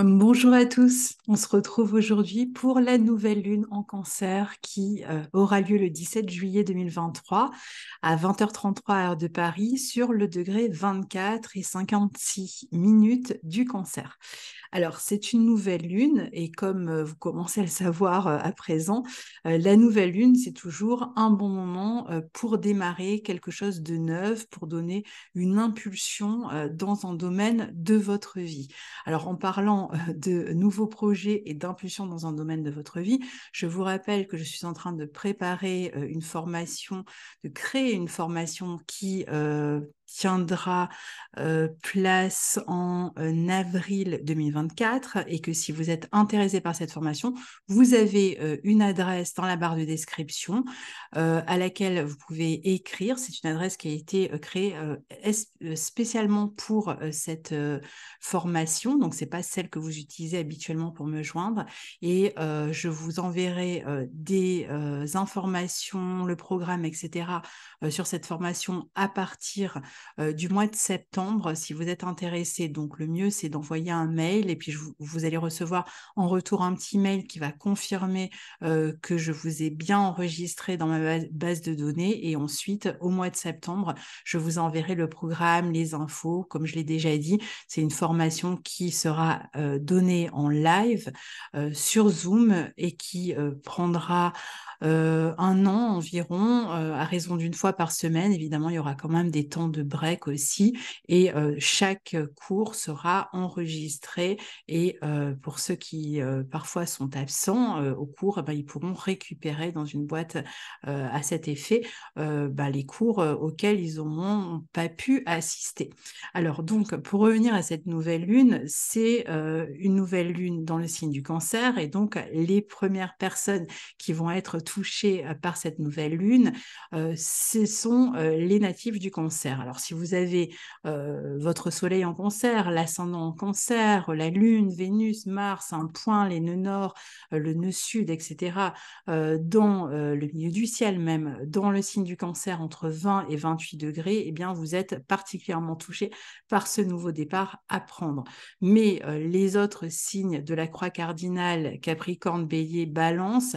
Bonjour à tous, on se retrouve aujourd'hui pour la nouvelle lune en Cancer qui aura lieu le 17 juillet 2023 à 20h33 heure de Paris sur le degré 24 et 56 minutes du Cancer. Alors, c'est une nouvelle lune et comme vous commencez à le savoir à présent, la nouvelle lune, c'est toujours un bon moment pour démarrer quelque chose de neuf, pour donner une impulsion dans un domaine de votre vie. Alors, en parlant de nouveaux projets et d'impulsion dans un domaine de votre vie, je vous rappelle que je suis en train de préparer une formation, de créer une formation qui tiendra place en avril 2024 et que si vous êtes intéressé par cette formation, vous avez une adresse dans la barre de description à laquelle vous pouvez écrire. C'est une adresse qui a été créée spécialement pour cette formation, donc c'est pas celle que vous utilisez habituellement pour me joindre et je vous enverrai des informations, le programme, etc. Sur cette formation à partir du mois de septembre. Si vous êtes intéressé, donc le mieux c'est d'envoyer un mail et puis vous allez recevoir en retour un petit mail qui va confirmer que je vous ai bien enregistré dans ma base de données et ensuite au mois de septembre je vous enverrai le programme, les infos. Comme je l'ai déjà dit, c'est une formation qui sera donnée en live sur Zoom et qui prendra un an environ, à raison d'une fois par semaine. Évidemment, il y aura quand même des temps de break aussi et chaque cours sera enregistré et pour ceux qui parfois sont absents au cours, eh ben, ils pourront récupérer dans une boîte à cet effet les cours auxquels ils n'auront pas pu assister. Alors donc, pour revenir à cette nouvelle lune, c'est une nouvelle lune dans le signe du Cancer et donc les premières personnes qui vont être touchées par cette nouvelle lune, ce sont les natifs du Cancer. Alors si vous avez votre soleil en Cancer, l'ascendant en Cancer, la lune, Vénus, Mars, un point, les nœuds nord, le nœud sud, etc., dans le milieu du ciel même, dans le signe du Cancer entre 20 et 28 degrés, eh bien vous êtes particulièrement touché par ce nouveau départ à prendre. Mais les autres signes de la croix cardinale, Capricorne, Bélier, Balance,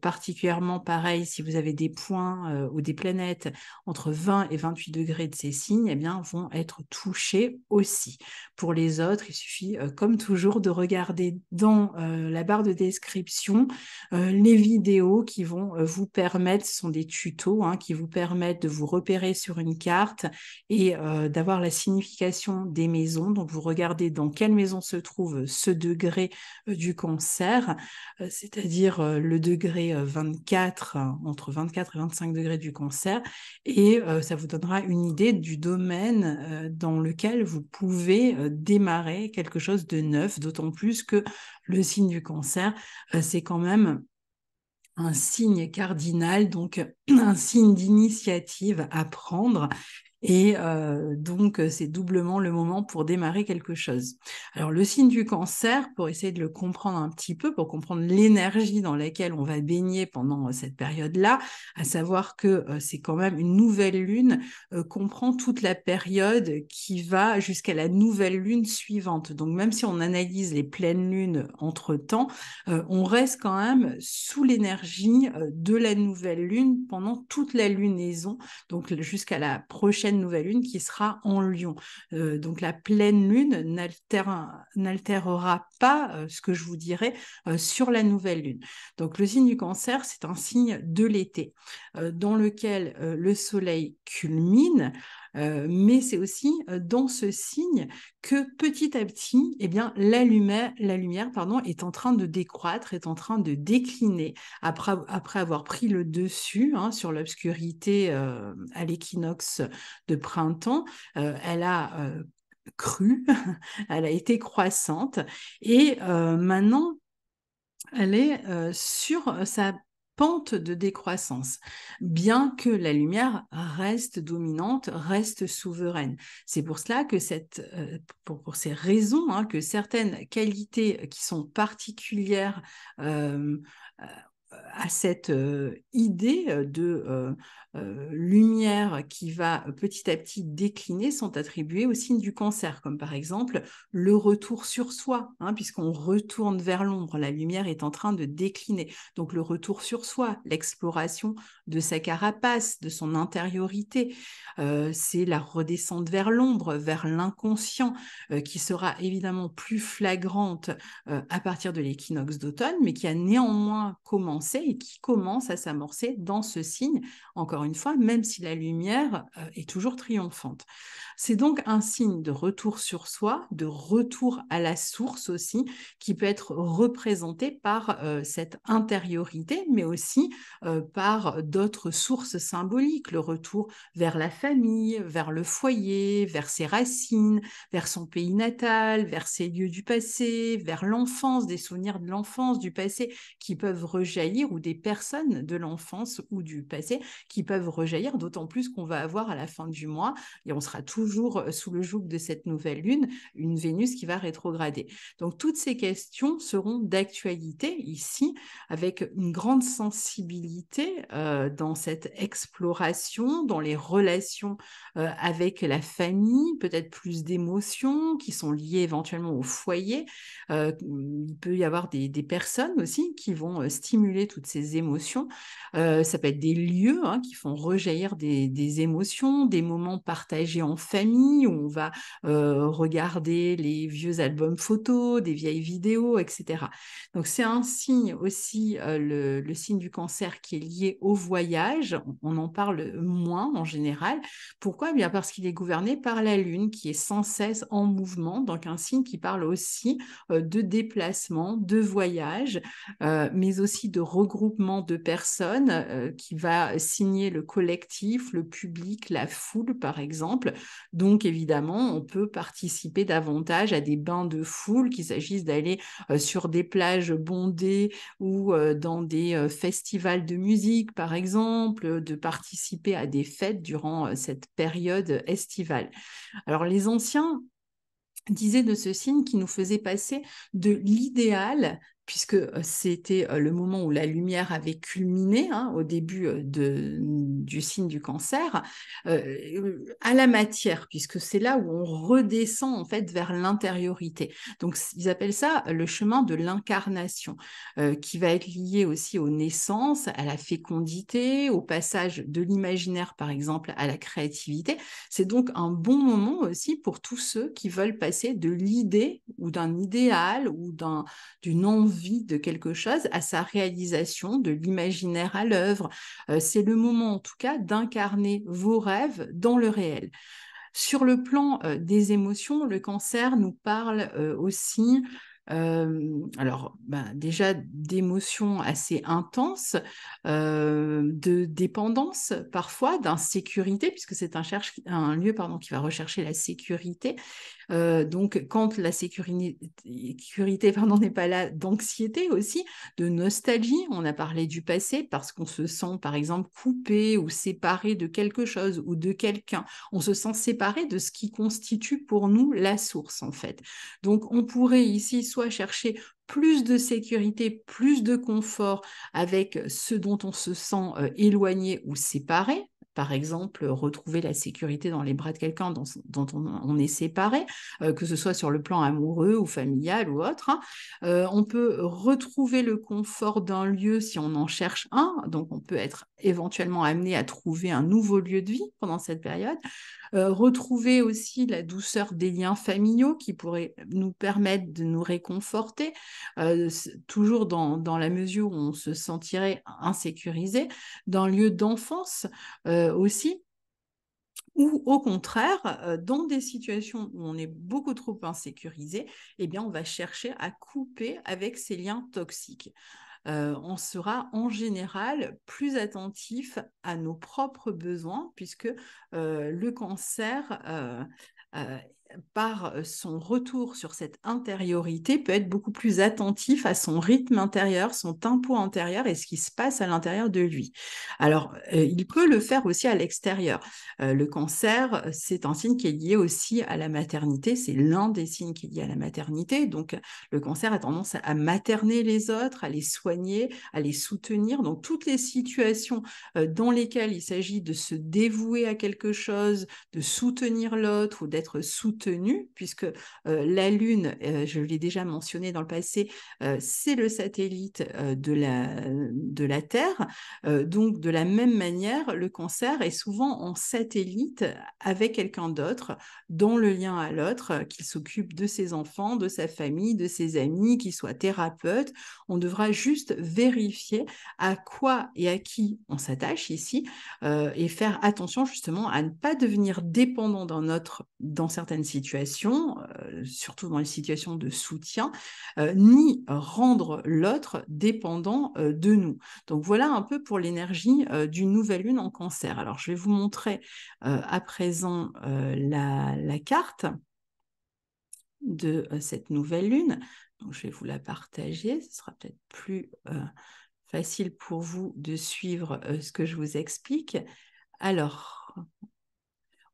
particulièrement pareil, si vous avez des points ou des planètes entre 20 et 28 degrés de ces signes, eh bien, vont être touchés aussi. Pour les autres, il suffit, comme toujours, de regarder dans la barre de description les vidéos qui vont vous permettre, ce sont des tutos qui vous permettent de vous repérer sur une carte et d'avoir la signification des maisons. Donc, vous regardez dans quelle maison se trouve ce degré du Cancer, c'est-à-dire le degré 24, entre 24 et 25 degrés du Cancer, et ça vous donnera une idée du domaine dans lequel vous pouvez démarrer quelque chose de neuf, d'autant plus que le signe du Cancer, c'est quand même un signe cardinal, donc un signe d'initiative à prendre. Et donc, c'est doublement le moment pour démarrer quelque chose. Alors, le signe du Cancer, pour essayer de le comprendre un petit peu, pour comprendre l'énergie dans laquelle on va baigner pendant cette période-là, à savoir que c'est quand même une nouvelle lune, comprend toute la période qui va jusqu'à la nouvelle lune suivante. Donc, même si on analyse les pleines lunes entre-temps, on reste quand même sous l'énergie de la nouvelle lune pendant toute la lunaison, donc jusqu'à la prochaine nouvelle lune qui sera en Lion. Donc la pleine lune n'altérera pas ce que je vous dirai sur la nouvelle lune. Donc le signe du Cancer, c'est un signe de l'été dans lequel le soleil culmine. Mais c'est aussi dans ce signe que petit à petit, eh bien, la lumière pardon, est en train de décroître, est en train de décliner après avoir pris le dessus sur l'obscurité à l'équinoxe de printemps. Elle a cru, elle a été croissante et maintenant, elle est sur sa pente de décroissance, bien que la lumière reste dominante, reste souveraine. C'est pour cela que pour ces raisons, que certaines qualités qui sont particulières euh, à cette idée de lumière qui va petit à petit décliner sont attribués au signe du cancer, comme par exemple le retour sur soi, hein, puisqu'on retourne vers l'ombre, la lumière est en train de décliner. Donc le retour sur soi, l'exploration de sa carapace, de son intériorité, c'est la redescente vers l'ombre, vers l'inconscient, qui sera évidemment plus flagrante à partir de l'équinoxe d'automne, mais qui a néanmoins commencé et qui commence à s'amorcer dans ce signe, encore une fois, même si la lumière est toujours triomphante. C'est donc un signe de retour sur soi, de retour à la source aussi, qui peut être représenté par cette intériorité, mais aussi par d'autres sources symboliques, le retour vers la famille, vers le foyer, vers ses racines, vers son pays natal, vers ses lieux du passé, vers l'enfance, des souvenirs de l'enfance, du passé qui peuvent rejaillir, ou des personnes de l'enfance ou du passé qui peuvent rejaillir, d'autant plus qu'on va avoir à la fin du mois, et on sera toujours sous le joug de cette nouvelle lune, une Vénus qui va rétrograder. Donc toutes ces questions seront d'actualité ici, avec une grande sensibilité dans cette exploration, dans les relations avec la famille, peut-être plus d'émotions qui sont liées éventuellement au foyer. Il peut y avoir des personnes aussi qui vont stimuler toutes ces émotions. Ça peut être des lieux, hein, qui font rejaillir des émotions, des moments partagés en famille où on va regarder les vieux albums photos, des vieilles vidéos, etc. Donc c'est un signe aussi, le signe du cancer qui est lié au voyage. On en parle moins en général. Pourquoi? Eh bien parce qu'il est gouverné par la Lune qui est sans cesse en mouvement, donc un signe qui parle aussi de déplacement, de voyage, mais aussi de regroupement de personnes qui va signer le collectif, le public, la foule par exemple. Donc évidemment, on peut participer davantage à des bains de foule, qu'il s'agisse d'aller sur des plages bondées ou dans des festivals de musique par exemple, de participer à des fêtes durant cette période estivale. Alors les anciens disait de ce signe qui nous faisait passer de l'idéal, puisque c'était le moment où la lumière avait culminé, hein, au début du signe du cancer, à la matière, puisque c'est là où on redescend en fait vers l'intériorité. Donc ils appellent ça le chemin de l'incarnation, qui va être lié aussi aux naissances, à la fécondité, au passage de l'imaginaire par exemple à la créativité. C'est donc un bon moment aussi pour tous ceux qui veulent passer de l'idée ou d'un idéal ou d'une envie de quelque chose à sa réalisation, de l'imaginaire à l'œuvre. C'est le moment en tout cas d'incarner vos rêves dans le réel. Sur le plan des émotions, le cancer nous parle aussi déjà d'émotions assez intenses, de dépendance parfois, d'insécurité, puisque c'est un lieu qui va rechercher la sécurité. Donc, quand la sécurité n'est pas là, d'anxiété aussi, de nostalgie, on a parlé du passé parce qu'on se sent, par exemple, coupé ou séparé de quelque chose ou de quelqu'un. On se sent séparé de ce qui constitue pour nous la source, en fait. Donc, on pourrait ici soit chercher plus de sécurité, plus de confort avec ce dont on se sent éloigné ou séparé. Par exemple, retrouver la sécurité dans les bras de quelqu'un dont on est séparé, que ce soit sur le plan amoureux ou familial ou autre, hein. On peut retrouver le confort d'un lieu si on en cherche un, donc on peut être éventuellement amené à trouver un nouveau lieu de vie pendant cette période. Retrouver aussi la douceur des liens familiaux qui pourraient nous permettre de nous réconforter, toujours dans la mesure où on se sentirait insécurisé, d'un lieu d'enfance aussi, ou au contraire, dans des situations où on est beaucoup trop insécurisé, eh bien, on va chercher à couper avec ces liens toxiques. On sera en général plus attentif à nos propres besoins, puisque le cancer par son retour sur cette intériorité, peut être beaucoup plus attentif à son rythme intérieur, son tempo intérieur et ce qui se passe à l'intérieur de lui. Alors, il peut le faire aussi à l'extérieur. Le cancer, c'est un signe qui est lié aussi à la maternité, c'est l'un des signes qui est lié à la maternité. Donc, le cancer a tendance à materner les autres, à les soigner, à les soutenir. Donc, toutes les situations dans lesquelles il s'agit de se dévouer à quelque chose, de soutenir l'autre ou d'être soutenu, puisque la Lune, je l'ai déjà mentionné dans le passé, c'est le satellite de la Terre. Donc, de la même manière, le cancer est souvent en satellite avec quelqu'un d'autre, dans le lien à l'autre, qu'il s'occupe de ses enfants, de sa famille, de ses amis, qu'il soit thérapeute. On devra juste vérifier à quoi et à qui on s'attache ici et faire attention justement à ne pas devenir dépendant d'un autre dans certaines situations, surtout dans les situations de soutien, ni rendre l'autre dépendant de nous. Donc voilà un peu pour l'énergie d'une nouvelle lune en cancer. Alors je vais vous montrer à présent la carte de cette nouvelle lune. Donc je vais vous la partager, ce sera peut-être plus facile pour vous de suivre ce que je vous explique. Alors,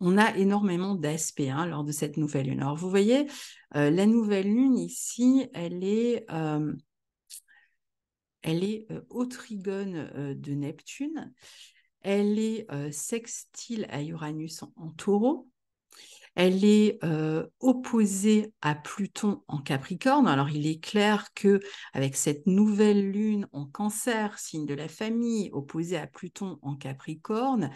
on a énormément d'aspects lors de cette nouvelle lune. Alors, vous voyez, la nouvelle lune ici, elle est au trigone de Neptune. Elle est sextile à Uranus en taureau. Elle est opposée à Pluton en Capricorne. Alors, il est clair que avec cette nouvelle lune en Cancer, signe de la famille, opposée à Pluton en Capricorne,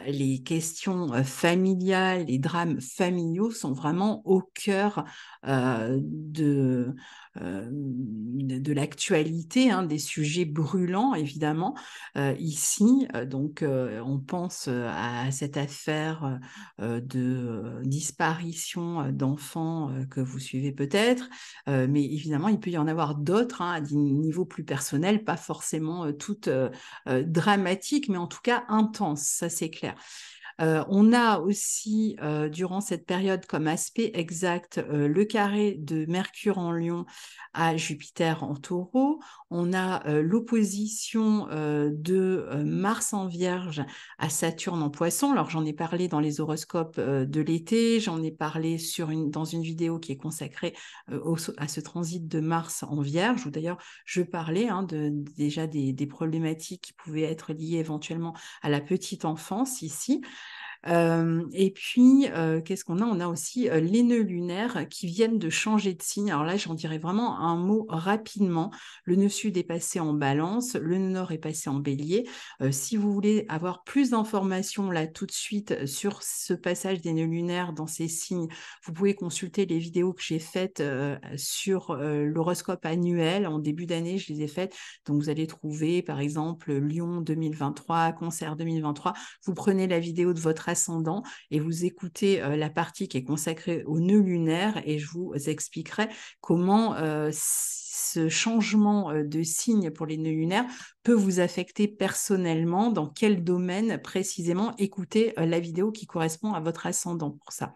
les questions familiales, les drames familiaux sont vraiment au cœur de l'actualité, des sujets brûlants, évidemment. Ici, donc, on pense à cette affaire de disparition d'enfants que vous suivez peut-être, mais évidemment, il peut y en avoir d'autres à des niveaux plus personnels, pas forcément toutes dramatiques, mais en tout cas intenses, ça c'est clair. On a aussi, durant cette période, comme aspect exact, le carré de Mercure en Lion à Jupiter en Taureau. On a l'opposition de Mars en Vierge à Saturne en Poisson. Alors, j'en ai parlé dans les horoscopes de l'été, j'en ai parlé dans une vidéo qui est consacrée à ce transit de Mars en Vierge, où d'ailleurs, je parlais déjà des problématiques qui pouvaient être liées éventuellement à la petite enfance ici. Et puis, qu'est-ce qu'on a? On a aussi les nœuds lunaires qui viennent de changer de signe. Alors là, j'en dirais vraiment un mot rapidement. Le nœud sud est passé en balance, le nœud nord est passé en bélier. Si vous voulez avoir plus d'informations là tout de suite sur ce passage des nœuds lunaires dans ces signes, vous pouvez consulter les vidéos que j'ai faites sur l'horoscope annuel. En début d'année, je les ai faites. Donc, vous allez trouver, par exemple, Lion 2023, Cancer 2023. Vous prenez la vidéo de votre ascendant et vous écoutez la partie qui est consacrée au nœud lunaire et je vous expliquerai comment ce changement de signe pour les nœuds lunaires peut vous affecter personnellement, dans quel domaine précisément. Écoutez la vidéo qui correspond à votre ascendant pour ça.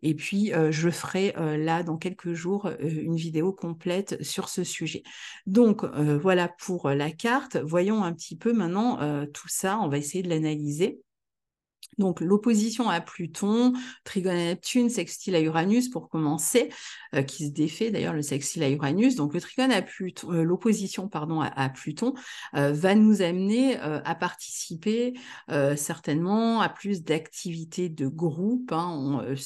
Et puis, je ferai là, dans quelques jours, une vidéo complète sur ce sujet. Donc, voilà pour la carte. Voyons un petit peu maintenant tout ça. On va essayer de l'analyser. Donc, l'opposition à Pluton, trigone à Neptune, sextile à Uranus pour commencer, qui se défait d'ailleurs le sextile à Uranus. Donc, le trigone à Pluton, l'opposition pardon à Pluton va nous amener à participer certainement à plus d'activités de groupe.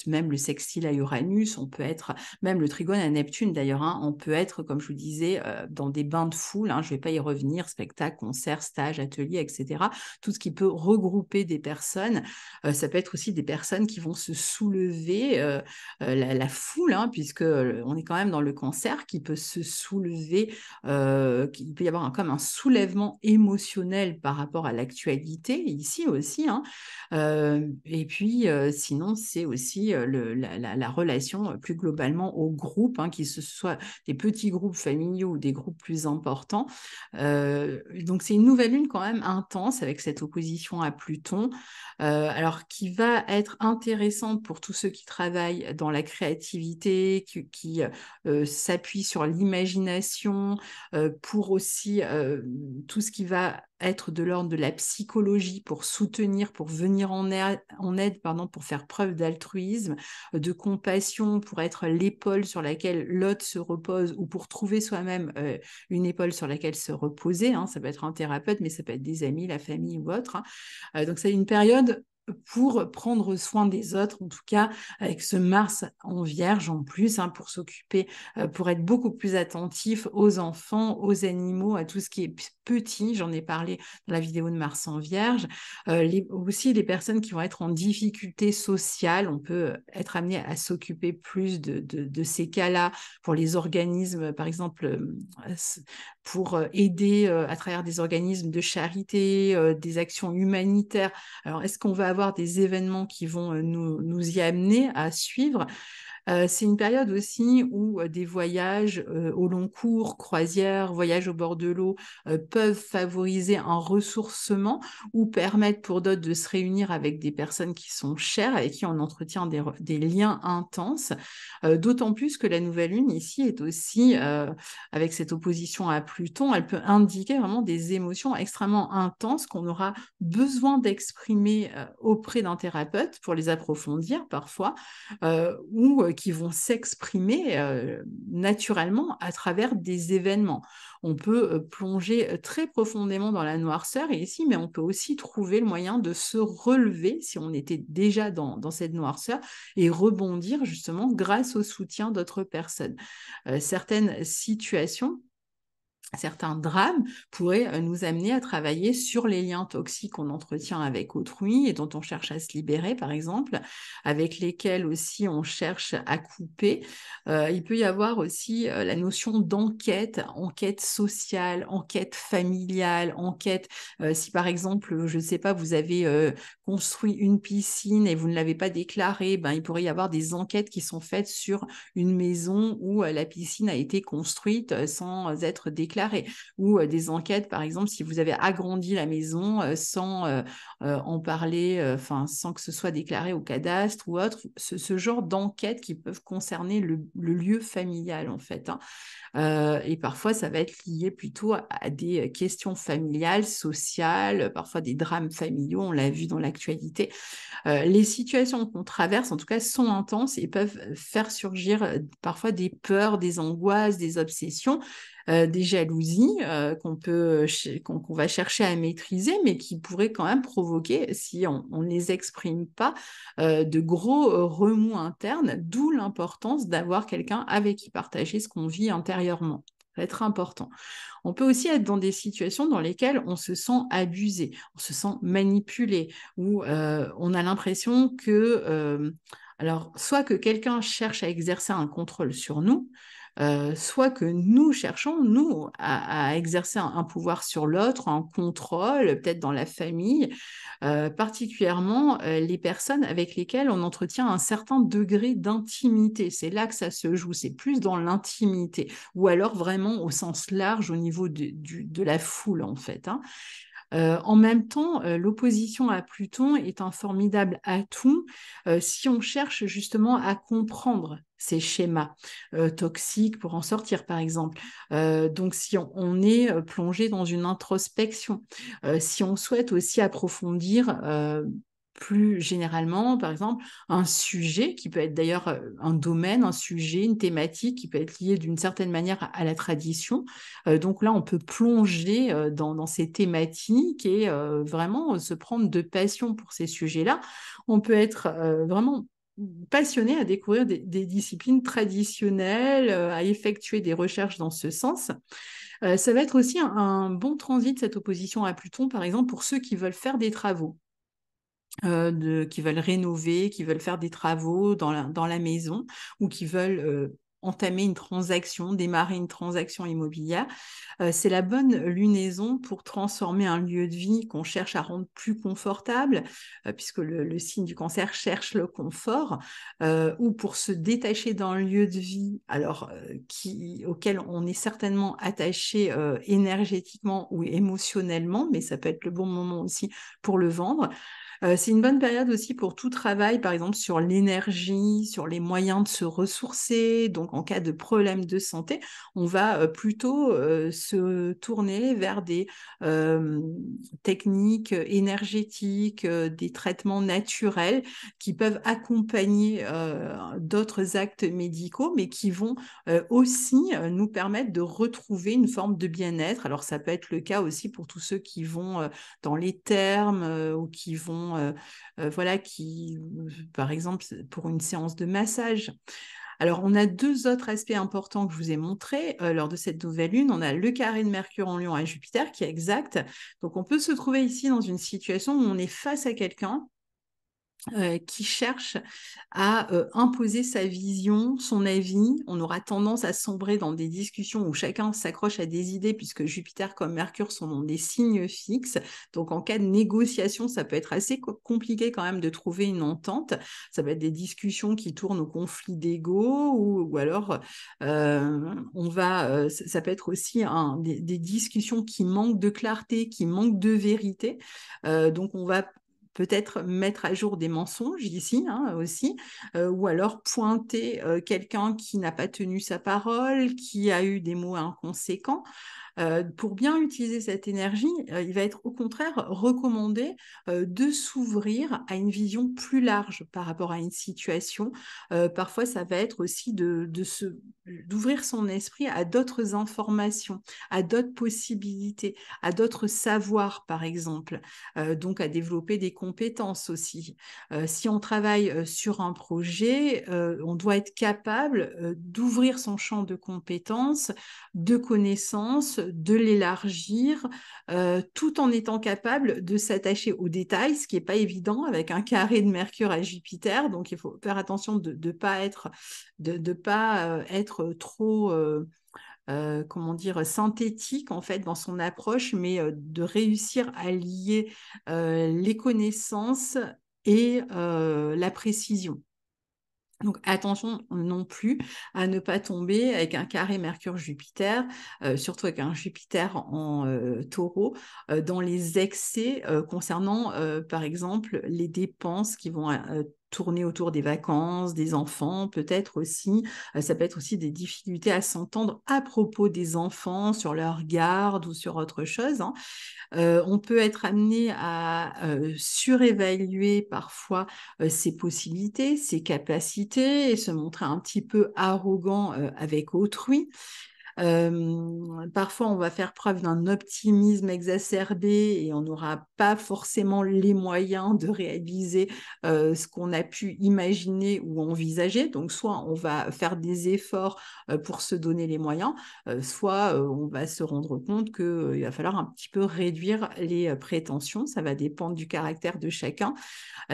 Même le sextile à Uranus, on peut être, même le trigone à Neptune d'ailleurs, on peut être, comme je vous disais, dans des bains de foule. Je ne vais pas y revenir, spectacles, concerts, stages, ateliers, etc. Tout ce qui peut regrouper des personnes. Ça peut être aussi des personnes qui vont se soulever, la foule, puisque on est quand même dans le cancer, qui peut se soulever, il peut y avoir comme un soulèvement émotionnel par rapport à l'actualité, ici aussi. Et puis, sinon, c'est aussi la relation plus globalement au groupe, que ce soit des petits groupes familiaux ou des groupes plus importants. Donc, c'est une nouvelle lune quand même intense avec cette opposition à Pluton. alors qui va être intéressante pour tous ceux qui travaillent dans la créativité, qui s'appuient sur l'imagination, pour aussi tout ce qui va être de l'ordre de la psychologie pour soutenir, pour venir en aide, pardon, pour faire preuve d'altruisme, de compassion, pour être l'épaule sur laquelle l'autre se repose ou pour trouver soi-même une épaule sur laquelle se reposer. Hein. Ça peut être un thérapeute, mais ça peut être des amis, la famille ou autre. Hein. Donc, c'est une période pour prendre soin des autres, en tout cas avec ce Mars en Vierge en plus, hein, pour s'occuper, pour être beaucoup plus attentif aux enfants, aux animaux, à tout ce qui est petit. J'en ai parlé dans la vidéo de Mars en Vierge. Aussi les personnes qui vont être en difficulté sociale, on peut être amené à s'occuper plus de ces cas-là pour les organismes, par exemple, pour aider à travers des organismes de charité, des actions humanitaires. Alors, est-ce qu'on va avoir des événements qui vont nous y amener à suivre? C'est une période aussi où des voyages au long cours, croisières, voyages au bord de l'eau peuvent favoriser un ressourcement ou permettre pour d'autres de se réunir avec des personnes qui sont chères, avec qui on entretient des liens intenses. D'autant plus que la nouvelle lune ici est aussi, avec cette opposition à Pluton, elle peut indiquer vraiment des émotions extrêmement intenses qu'on aura besoin d'exprimer auprès d'un thérapeute pour les approfondir parfois, ou qui vont s'exprimer naturellement à travers des événements. On peut plonger très profondément dans la noirceur ici, mais on peut aussi trouver le moyen de se relever si on était déjà dans cette noirceur et rebondir justement grâce au soutien d'autres personnes. Certaines situations, certains drames pourraient nous amener à travailler sur les liens toxiques qu'on entretient avec autrui et dont on cherche à se libérer, par exemple, avec lesquels aussi on cherche à couper. Il peut y avoir aussi la notion d'enquête, enquête sociale, enquête familiale, enquête, si par exemple, je ne sais pas, vous avez construit une piscine et vous ne l'avez pas déclarée, ben, il pourrait y avoir des enquêtes qui sont faites sur une maison où la piscine a été construite sans être déclarée, ou des enquêtes, par exemple, si vous avez agrandi la maison sans en parler, sans que ce soit déclaré au cadastre ou autre, ce genre d'enquêtes qui peuvent concerner le lieu familial, en fait. Hein. Et parfois, ça va être lié plutôt à des questions familiales, sociales, parfois des drames familiaux, on l'a vu dans l'actualité. Les situations qu'on traverse, en tout cas, sont intenses et peuvent faire surgir parfois des peurs, des angoisses, des obsessions, des jalousies qu'on va chercher à maîtriser, mais qui pourraient quand même provoquer, si on ne les exprime pas, de gros remous internes, d'où l'importance d'avoir quelqu'un avec qui partager ce qu'on vit intérieurement. Ça va être important. On peut aussi être dans des situations dans lesquelles on se sent abusé, on se sent manipulé, où on a l'impression que, alors, soit que quelqu'un cherche à exercer un contrôle sur nous, soit que nous cherchons, nous, à exercer un pouvoir sur l'autre, un contrôle, peut-être dans la famille, particulièrement les personnes avec lesquelles on entretient un certain degré d'intimité. C'est là que ça se joue, c'est plus dans l'intimité, ou alors vraiment au sens large, au niveau de la foule, en fait. Hein. En même temps, l'opposition à Pluton est un formidable atout si on cherche justement à comprendre ces schémas toxiques pour en sortir, par exemple. Donc, si on est plongé dans une introspection, si on souhaite aussi approfondir plus généralement, par exemple, un sujet qui peut être d'ailleurs un domaine, un sujet, une thématique qui peut être liée d'une certaine manière à la tradition. Donc là, on peut plonger dans ces thématiques et vraiment se prendre de passion pour ces sujets-là. On peut être vraiment passionné à découvrir des disciplines traditionnelles, à effectuer des recherches dans ce sens. Ça va être aussi un bon transit, cette opposition à Pluton, par exemple, pour ceux qui veulent faire des travaux. Qui veulent rénover, qui veulent faire des travaux dans la maison ou qui veulent entamer une transaction, démarrer une transaction immobilière. C'est la bonne lunaison pour transformer un lieu de vie qu'on cherche à rendre plus confortable, puisque le signe du cancer cherche le confort, ou pour se détacher d'un lieu de vie alors, auquel on est certainement attaché énergétiquement ou émotionnellement, mais ça peut être le bon moment aussi pour le vendre. C'est une bonne période aussi pour tout travail, par exemple sur l'énergie, sur les moyens de se ressourcer. Donc, en cas de problème de santé, on va plutôt se tourner vers des techniques énergétiques, des traitements naturels qui peuvent accompagner d'autres actes médicaux, mais qui vont aussi nous permettre de retrouver une forme de bien-être. Alors, ça peut être le cas aussi pour tous ceux qui vont dans les thermes ou qui vont, voilà, par exemple, pour une séance de massage. Alors, on a deux autres aspects importants que je vous ai montrés lors de cette nouvelle lune. On a le carré de Mercure en Lion à Jupiter qui est exact. Donc, on peut se trouver ici dans une situation où on est face à quelqu'un qui cherche à imposer sa vision, son avis. On aura tendance à sombrer dans des discussions où chacun s'accroche à des idées, puisque Jupiter comme Mercure sont dans des signes fixes. Donc, en cas de négociation, ça peut être assez compliqué quand même de trouver une entente. Ça peut être des discussions qui tournent au conflit d'ego, ou alors ça peut être aussi des discussions qui manquent de clarté, qui manquent de vérité. Donc, on va peut-être mettre à jour des mensonges ici aussi, ou alors pointer quelqu'un qui n'a pas tenu sa parole, qui a eu des mots inconséquents. Pour bien utiliser cette énergie, il va être au contraire recommandé de s'ouvrir à une vision plus large par rapport à une situation. Parfois, ça va être aussi d'ouvrir son esprit à d'autres informations, à d'autres possibilités, à d'autres savoirs, par exemple. Donc, à développer des compétences aussi. Si on travaille sur un projet, on doit être capable d'ouvrir son champ de compétences, de connaissances, de l'élargir, tout en étant capable de s'attacher aux détails, ce qui n'est pas évident avec un carré de Mercure à Jupiter. Donc, il faut faire attention de ne pas être trop comment dire, synthétique en fait dans son approche, mais de réussir à lier les connaissances et la précision. Donc attention non plus à ne pas tomber avec un carré Mercure-Jupiter, surtout avec un Jupiter en taureau, dans les excès concernant par exemple les dépenses qui vont tourner autour des vacances, des enfants, peut-être aussi, ça peut être aussi des difficultés à s'entendre à propos des enfants, sur leur garde ou sur autre chose. On peut être amené à surévaluer parfois ses possibilités, ses capacités et se montrer un petit peu arrogant avec autrui. Parfois, on va faire preuve d'un optimisme exacerbé et on n'aura pas forcément les moyens de réaliser ce qu'on a pu imaginer ou envisager. Donc, soit on va faire des efforts pour se donner les moyens, soit on va se rendre compte qu'il va falloir un petit peu réduire les prétentions. Ça va dépendre du caractère de chacun.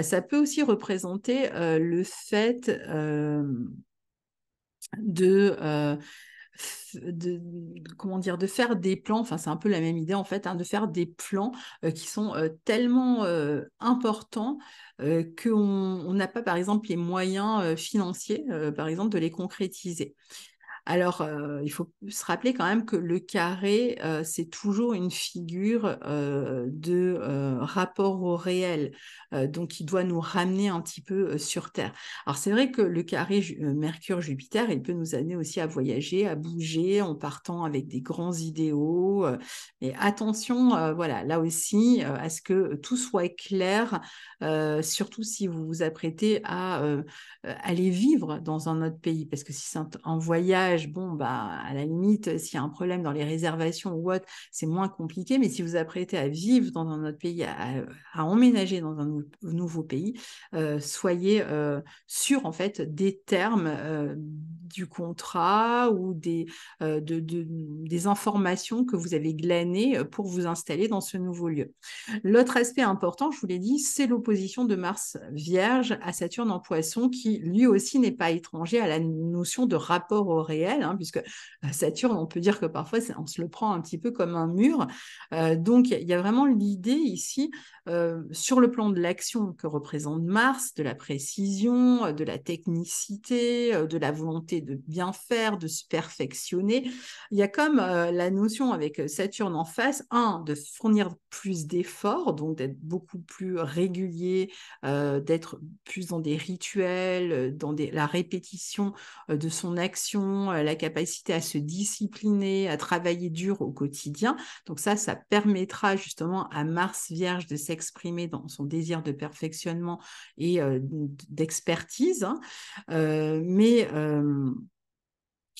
Ça peut aussi représenter le fait de comment dire, de faire des plans, enfin c'est un peu la même idée en fait, de faire des plans qui sont tellement importants qu'on n'a pas par exemple les moyens financiers, par exemple, de les concrétiser. Alors, il faut se rappeler quand même que le carré, c'est toujours une figure de rapport au réel, donc il doit nous ramener un petit peu sur Terre. Alors, c'est vrai que le carré Mercure-Jupiter, il peut nous amener aussi à voyager, à bouger en partant avec des grands idéaux. Mais attention, voilà, là aussi, à ce que tout soit clair, surtout si vous vous apprêtez à aller vivre dans un autre pays. Parce que si c'est un voyage, bon, bah, à la limite, s'il y a un problème dans les réservations ou autre, c'est moins compliqué. Mais si vous apprêtez à vivre dans un autre pays, à emménager dans un nouveau pays, soyez sûr en fait des termes du contrat ou des informations que vous avez glanées pour vous installer dans ce nouveau lieu. L'autre aspect important, je vous l'ai dit, c'est l'opposition de Mars Vierge à Saturne en Poisson, qui lui aussi n'est pas étranger à la notion de rapport au réel, puisque Saturne, on peut dire que parfois, on se le prend un petit peu comme un mur. Donc, il y a vraiment l'idée ici, sur le plan de l'action que représente Mars, de la précision, de la technicité, de la volonté de bien faire, de se perfectionner. Il y a comme la notion avec Saturne en face, de fournir plus d'efforts, donc d'être beaucoup plus régulier, d'être plus dans des rituels, dans la répétition de son action, la capacité à se discipliner, à travailler dur au quotidien. Donc ça permettra justement à Mars Vierge de s'exprimer dans son désir de perfectionnement et d'expertise. Hein. Mais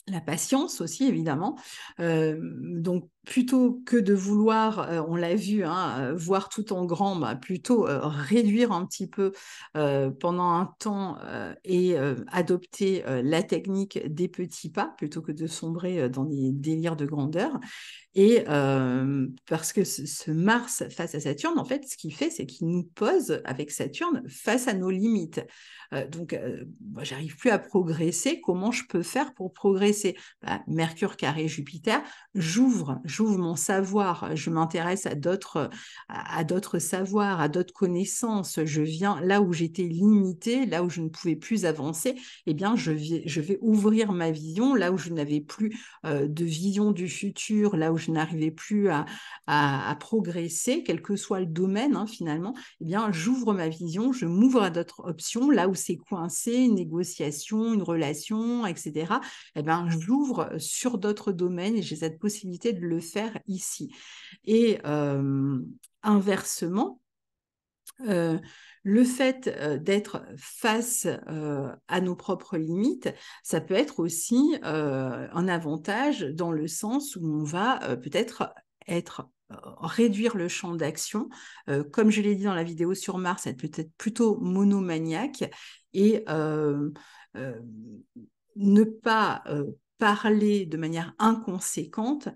la patience aussi, évidemment. Donc, plutôt que de vouloir, on l'a vu, hein, voir tout en grand, plutôt réduire un petit peu pendant un temps et adopter la technique des petits pas, plutôt que de sombrer dans des délires de grandeur. Et parce que ce Mars face à Saturne, en fait, ce qu'il fait, c'est qu'il nous pose avec Saturne face à nos limites. Donc, moi, j'arrive plus à progresser. Comment je peux faire pour progresser? Mercure carré Jupiter, j'ouvre mon savoir. Je m'intéresse à d'autres savoirs, à d'autres connaissances. Je viens là où j'étais limitée, là où je ne pouvais plus avancer. Eh bien, je vais ouvrir ma vision là où je n'avais plus de vision du futur, là où je n'arrivais plus à progresser, quel que soit le domaine, hein, finalement. Eh bien, j'ouvre ma vision, je m'ouvre à d'autres options, là où c'est coincé, une négociation, une relation, etc. Eh bien, j'ouvre sur d'autres domaines et j'ai cette possibilité de le faire ici. Et inversement, le fait d'être face à nos propres limites, ça peut être aussi un avantage dans le sens où on va peut-être réduire le champ d'action. Comme je l'ai dit dans la vidéo sur Mars, être peut-être plutôt monomaniaque et euh, ne pas parler de manière inconséquente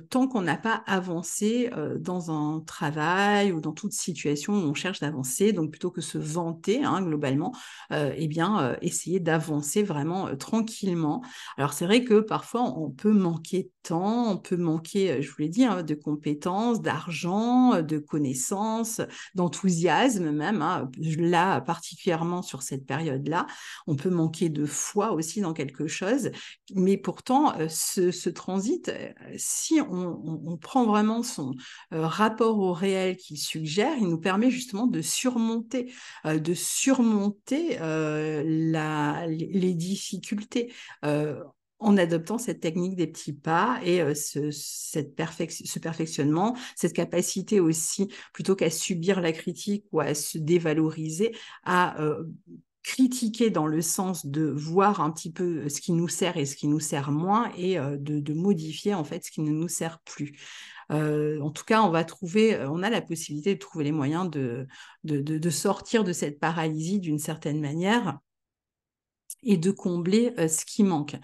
tant qu'on n'a pas avancé dans un travail ou dans toute situation où on cherche d'avancer. Donc plutôt que se vanter, hein, globalement, eh bien essayer d'avancer vraiment tranquillement. Alors c'est vrai que parfois on peut manquer de temps, on peut manquer, je vous l'ai dit, hein, de compétences, d'argent, de connaissances, d'enthousiasme même, hein, là particulièrement sur cette période-là. On peut manquer de foi aussi dans quelque chose, mais pourtant, ce transit, si on prend vraiment son rapport au réel qu'il suggère, il nous permet justement de surmonter les difficultés. En adoptant cette technique des petits pas et ce perfectionnement, cette capacité aussi, plutôt qu'à subir la critique ou à se dévaloriser, à critiquer dans le sens de voir un petit peu ce qui nous sert et ce qui nous sert moins et de modifier en fait ce qui ne nous sert plus. En tout cas, on a la possibilité de trouver les moyens de sortir de cette paralysie d'une certaine manière et de combler ce qui manque.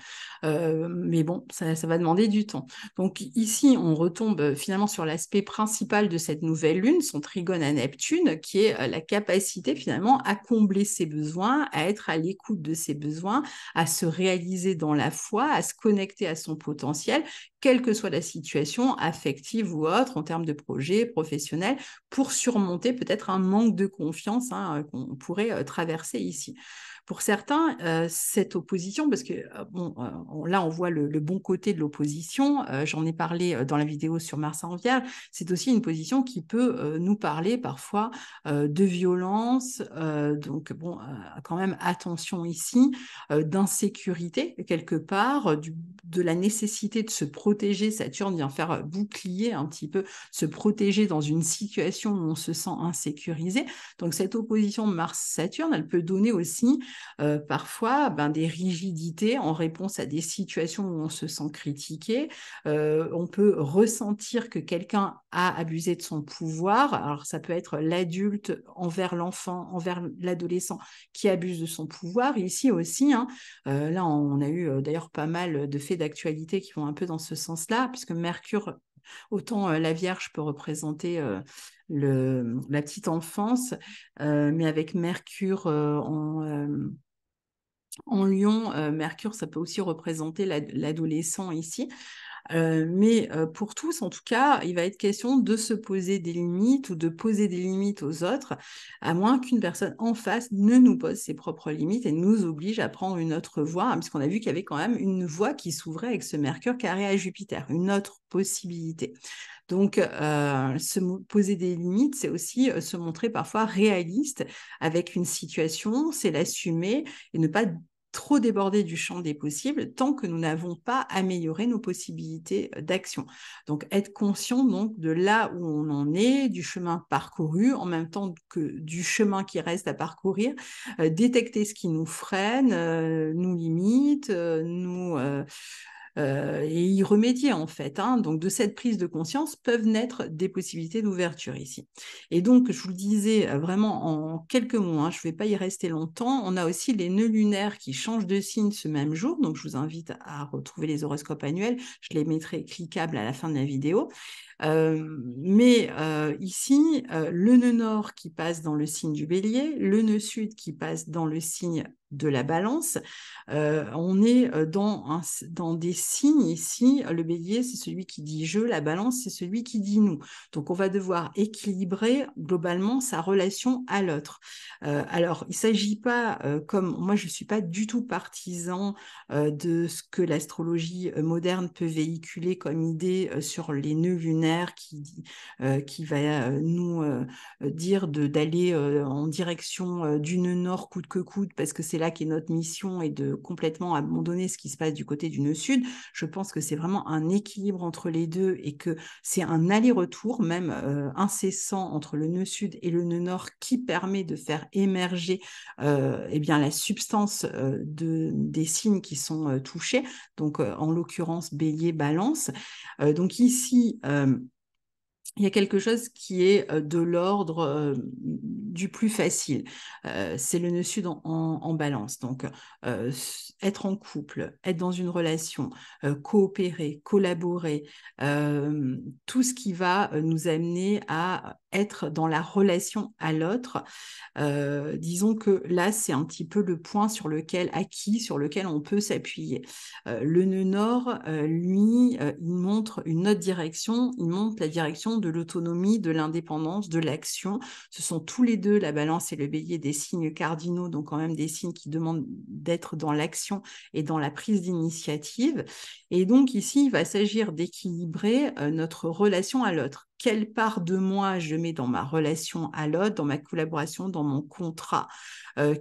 Mais bon, ça va demander du temps. Donc ici, on retombe finalement sur l'aspect principal de cette nouvelle lune, son trigone à Neptune, qui est la capacité finalement à combler ses besoins, à être à l'écoute de ses besoins, à se réaliser dans la foi, à se connecter à son potentiel, quelle que soit la situation affective ou autre, en termes de projet professionnel, pour surmonter peut-être un manque de confiance hein, qu'on pourrait traverser ici. Pour certains, cette opposition, parce que là, on voit le bon côté de l'opposition, j'en ai parlé dans la vidéo sur Mars en Vierge, c'est aussi une position qui peut nous parler parfois de violence, donc bon, quand même attention ici, d'insécurité quelque part, de la nécessité de se protéger. Saturne vient faire bouclier un petit peu, se protéger dans une situation où on se sent insécurisé. Donc cette opposition Mars-Saturne, elle peut donner aussi parfois des rigidités en réponse à des situations où on se sent critiqué. On peut ressentir que quelqu'un a abusé de son pouvoir. Alors ça peut être l'adulte envers l'enfant, envers l'adolescent qui abuse de son pouvoir. Et ici aussi, hein, là on a eu d'ailleurs pas mal de faits d'actualité qui vont un peu dans ce sens-là, puisque Mercure, autant la Vierge peut représenter la petite enfance, mais avec Mercure en Lion, Mercure, ça peut aussi représenter l'adolescent ici. Mais pour tous, en tout cas, il va être question de se poser des limites ou de poser des limites aux autres, à moins qu'une personne en face ne nous pose ses propres limites et nous oblige à prendre une autre voie, hein, puisqu'on a vu qu'il y avait quand même une voie qui s'ouvrait avec ce Mercure carré à Jupiter, une autre possibilité. Donc, poser des limites, c'est aussi se montrer parfois réaliste avec une situation, c'est l'assumer et ne pas trop déborder du champ des possibles tant que nous n'avons pas amélioré nos possibilités d'action. Donc, être conscient donc de là où on en est, du chemin parcouru, en même temps que du chemin qui reste à parcourir, détecter ce qui nous freine, nous limite, et y remédier en fait. Hein. Donc de cette prise de conscience peuvent naître des possibilités d'ouverture ici. Et donc je vous le disais vraiment en quelques mots, hein, je ne vais pas y rester longtemps, on a aussi les nœuds lunaires qui changent de signe ce même jour, donc je vous invite à retrouver les horoscopes annuels, je les mettrai cliquables à la fin de la vidéo. Ici, le nœud nord qui passe dans le signe du bélier, le nœud sud qui passe dans le signe de la balance. On est dans des signes ici. Le bélier, c'est celui qui dit je, la balance, c'est celui qui dit nous. Donc, on va devoir équilibrer globalement sa relation à l'autre. Alors, il ne s'agit pas, comme moi, je ne suis pas du tout partisan de ce que l'astrologie moderne peut véhiculer comme idée sur les nœuds lunaires qui va nous dire d'aller en direction du nœud nord coûte que coûte, parce que c'est là qu'est notre mission et de complètement abandonner ce qui se passe du côté du nœud sud. Je pense que c'est vraiment un équilibre entre les deux et que c'est un aller-retour même incessant entre le nœud sud et le nœud nord qui permet de faire émerger eh bien, la substance des signes qui sont touchés, donc en l'occurrence bélier, balance. Donc ici, il y a quelque chose qui est de l'ordre du plus facile. C'est le nœud sud en balance. Donc, être en couple, être dans une relation, coopérer, collaborer, tout ce qui va nous amener à être dans la relation à l'autre. Disons que là, c'est un petit peu le point sur lequel on peut s'appuyer. Le nœud nord, lui, il montre une autre direction, il montre la direction de l'autonomie, de l'indépendance, de l'action. Ce sont tous les deux, la balance et le bélier, des signes cardinaux, donc quand même des signes qui demandent d'être dans l'action et dans la prise d'initiative. Et donc ici, il va s'agir d'équilibrer notre relation à l'autre. Quelle part de moi je mets dans ma relation à l'autre, dans ma collaboration, dans mon contrat,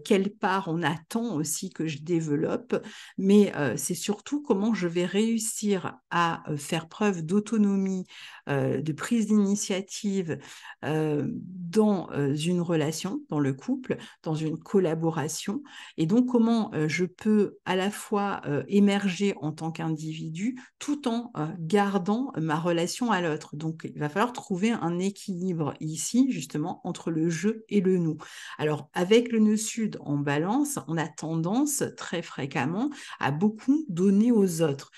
quelle part on attend aussi que je développe, mais c'est surtout comment je vais réussir à faire preuve d'autonomie, de prise d'initiative dans une relation, dans le couple, dans une collaboration, et donc comment je peux à la fois émerger en tant qu'individu tout en gardant ma relation à l'autre. Donc il va falloir trouver un équilibre ici justement entre le je et le nous. Alors avec le nœud sud en balance, on a tendance très fréquemment à beaucoup donner aux autres,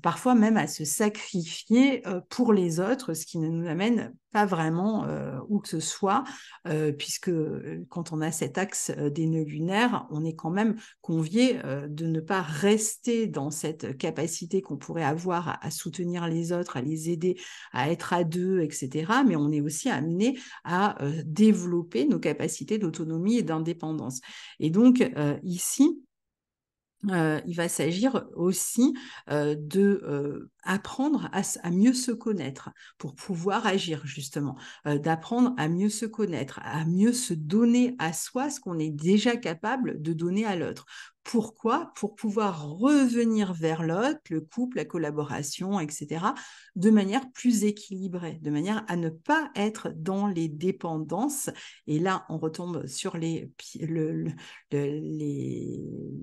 parfois même à se sacrifier pour les autres, ce qui ne nous amène pas vraiment où que ce soit, puisque quand on a cet axe des nœuds lunaires, on est quand même convié de ne pas rester dans cette capacité qu'on pourrait avoir à soutenir les autres, à les aider, à être à deux, etc. Mais on est aussi amené à développer nos capacités d'autonomie et d'indépendance. Et donc ici, il va s'agir aussi d'apprendre à mieux se connaître pour pouvoir agir justement, d'apprendre à mieux se connaître, à mieux se donner à soi ce qu'on est déjà capable de donner à l'autre. Pourquoi? Pour pouvoir revenir vers l'autre, le couple, la collaboration, etc., de manière plus équilibrée, de manière à ne pas être dans les dépendances. Et là, on retombe sur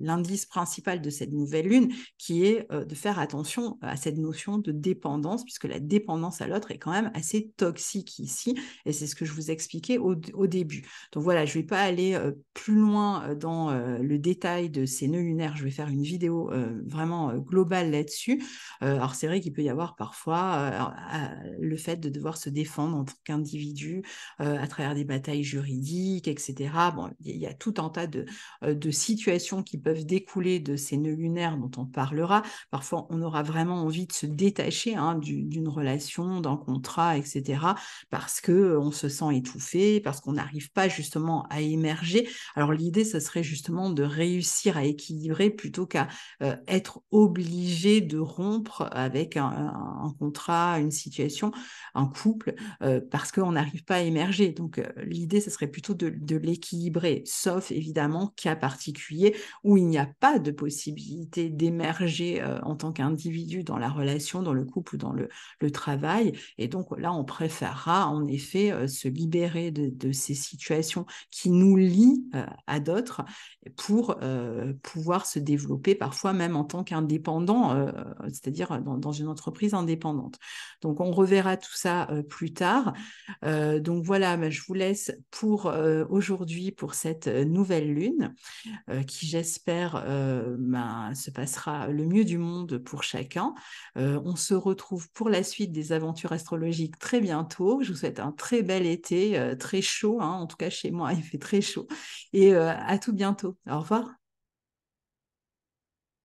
l'indice principal de cette nouvelle lune, qui est de faire attention à cette notion de dépendance, puisque la dépendance à l'autre est quand même assez toxique ici, et c'est ce que je vous expliquais au début. Donc voilà, je ne vais pas aller plus loin dans le détail de ces nœuds lunaires. Je vais faire une vidéo vraiment globale là-dessus. Alors c'est vrai qu'il peut y avoir parfois le fait de devoir se défendre en tant qu'individu à travers des batailles juridiques, etc. Bon, il y a tout un tas de situations qui peuvent découler de ces nœuds lunaires dont on parlera. Parfois, on aura vraiment envie de se détacher d'une relation, d'un contrat, etc. parce qu'on se sent étouffé, parce qu'on n'arrive pas justement à émerger. Alors l'idée, ce serait justement de réussir à équilibrer plutôt qu'à être obligé de rompre avec un contrat, une situation, un couple, parce qu'on n'arrive pas à émerger. Donc l'idée, ce serait plutôt de l'équilibrer, sauf évidemment cas particulier où il n'y a pas de possibilité d'émerger en tant qu'individu dans la relation, dans le couple ou dans le travail. Et donc là, on préférera en effet se libérer de ces situations qui nous lient à d'autres pour pouvoir se développer parfois même en tant qu'indépendant, c'est-à-dire dans une entreprise indépendante. Donc on reverra tout ça plus tard. Donc voilà, je vous laisse pour aujourd'hui pour cette nouvelle lune qui j'espère se passera le mieux du monde pour chacun. On se retrouve pour la suite des aventures astrologiques très bientôt. Je vous souhaite un très bel été, très chaud, hein. En tout cas chez moi il fait très chaud. Et à tout bientôt. Au revoir.